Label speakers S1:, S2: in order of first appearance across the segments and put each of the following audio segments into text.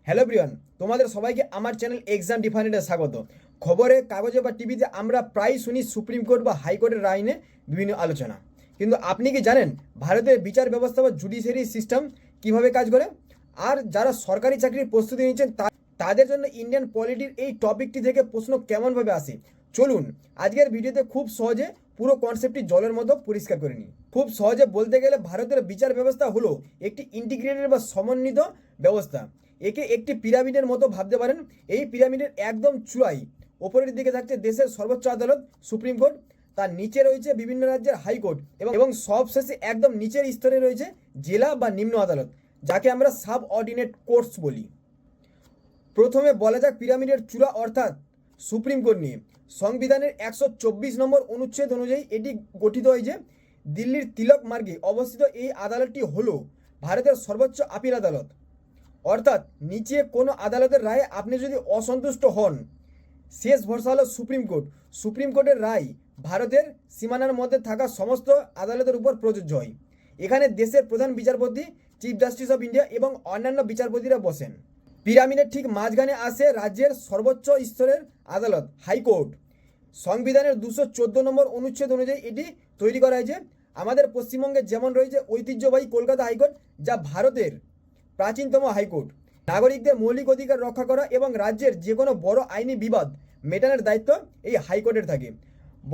S1: Hello Brian, তোমাদের সবাইকে আমার চ্যানেল এক্সাম ডিফারেন্টে স্বাগত। খবরে কাগজে বা টিভিতে আমরা প্রায় শুনি সুপ্রিম কোর্ট বা হাইকোর্টের রায় নিয়ে বিভিন্ন আলোচনা। কিন্তু আপনি কি জানেন ভারতের বিচার ব্যবস্থা বা জুডিশিয়ারি সিস্টেম কিভাবে কাজ করে? আর যারা সরকারি চাকরির প্রস্তুতি নিচ্ছেন তাদের জন্য ইন্ডিয়ান পলিটির এই টপিকটি থেকে প্রশ্ন কেমনভাবে আসে, চলুন আজকের ভিডিওতে খুব সহজে পুরো কনসেপ্টটি জলের মতো পরিষ্কার করে নিই। খুব সহজে বলতে গেলে ভারতের বিচার ব্যবস্থা হলো একটি ইন্টিগ্রেটেড বা সমন্বিত ব্যবস্থা। একে একটি পিরামিডের মতো ভাবতে পারেন। এই পিরামিডের একদম চূড়ায় ওপরের দিকে থাকছে দেশের সর্বোচ্চ আদালত সুপ্রিম কোর্ট, তার নিচে রয়েছে বিভিন্ন রাজ্যের হাইকোর্ট এবং সবশেষে একদম নিচের স্তরে রয়েছে জেলা বা নিম্ন আদালত, যাকে আমরা সাব অর্ডিনেট কোর্টস বলি। প্রথমে বলা যাক পিরামিডের চূড়া অর্থাৎ সুপ্রিম কোর্ট নিয়ে। সংবিধানের 124 নম্বর অনুচ্ছেদ অনুযায়ী এটি গঠিত হয়েছে। দিল্লির তিলক মার্গে অবস্থিত এই আদালতটি হলো ভারতের সর্বোচ্চ আপিল আদালত। অর্থাৎ নিচে কোনো আদালতের রায়ে আপনি যদি অসন্তুষ্ট হন, শেষ ভরসা হলো সুপ্রিম কোর্ট। সুপ্রিম কোর্টের রায় ভারতের সীমানার মধ্যে থাকা সমস্ত আদালতের উপর প্রযোজ্য হয়। এখানে দেশের প্রধান বিচারপতি, চিফ জাস্টিস অফ ইন্ডিয়া এবং অন্যান্য বিচারপতিরা বসেন। পিরামিডের ঠিক মাঝখানে আসে রাজ্যের সর্বোচ্চ স্তরের আদালত হাইকোর্ট। সংবিধানের 214 নম্বর অনুচ্ছেদ অনুযায়ী এটি তৈরি করা হয়েছে। আমাদের পশ্চিমবঙ্গে যেমন রয়েছে ঐতিহ্যবাহী কলকাতা হাইকোর্ট, যা ভারতের প্রাচীনতম হাইকোর্ট। নাগরিকদের মৌলিক অধিকার রক্ষা করা এবং রাজ্যের যে কোনো বড় আইনি বিবাদ মেটানোর দায়িত্ব এই হাইকোর্টের থাকে।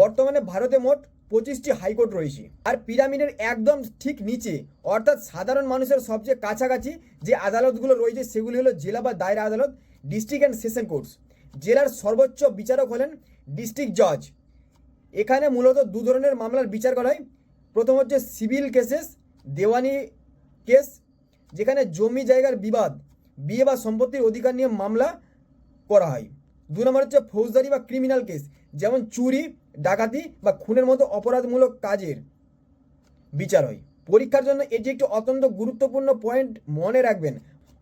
S1: বর্তমানে ভারতে মোট 25টি হাইকোর্ট রয়েছে। আর পিরামিডের একদম ঠিক নিচে অর্থাৎ সাধারণ মানুষের সবচেয়ে কাছাকাছি যে আদালতগুলো রয়েছে সেগুলি হলো জেলা বা দায়রা আদালত, ডিস্ট্রিক্ট অ্যান্ড সেশন কোর্টস। জেলার সর্বোচ্চ বিচারক হলেন ডিস্ট্রিক্ট জজ। এখানে মূলত দু ধরনের মামলার বিচার করা হয়। প্রথম হচ্ছে সিভিল কেসেস, দেওয়ানি কেস, যেখানে জমি জায়গার বিবাদ, বিয়ে বা সম্পত্তির অধিকার নিয়ে মামলা করা হয়। 2 নম্বর হচ্ছে ফৌজদারি বা ক্রিমিনাল কেস, যেমন চুরি, ডাকাতি বা খুনের মতো অপরাধমূলক কাজের বিচার হয়। পরীক্ষার জন্য এটি একটি অত্যন্ত গুরুত্বপূর্ণ পয়েন্ট মনে রাখবেন।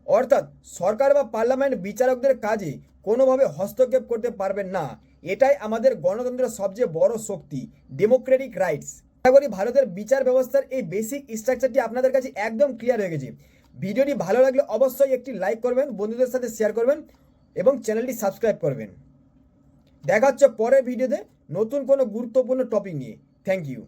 S1: অর্থাৎ সরকার বা পার্লামেন্ট বিচারকদের কাজে কোনোভাবে হস্তক্ষেপ করতে পারবেন না। এটাই আমাদের গণতন্ত্রের সবচেয়ে বড় শক্তি, ডেমোক্রেটিক রাইটস। আশা করি ভারতের বিচার ব্যবস্থার এই বেসিক স্ট্রাকচারটি আপনাদের কাছে একদম ক্লিয়ার হয়ে গেছে। ভিডিওটি ভালো লাগলে অবশ্যই একটি লাইক করবেন, বন্ধুদের সাথে শেয়ার করবেন এবং চ্যানেলটি সাবস্ক্রাইব করবেন। দেখা হচ্ছে পরের ভিডিওতে নতুন কোনো গুরুত্বপূর্ণ টপিক নিয়ে। Thank you.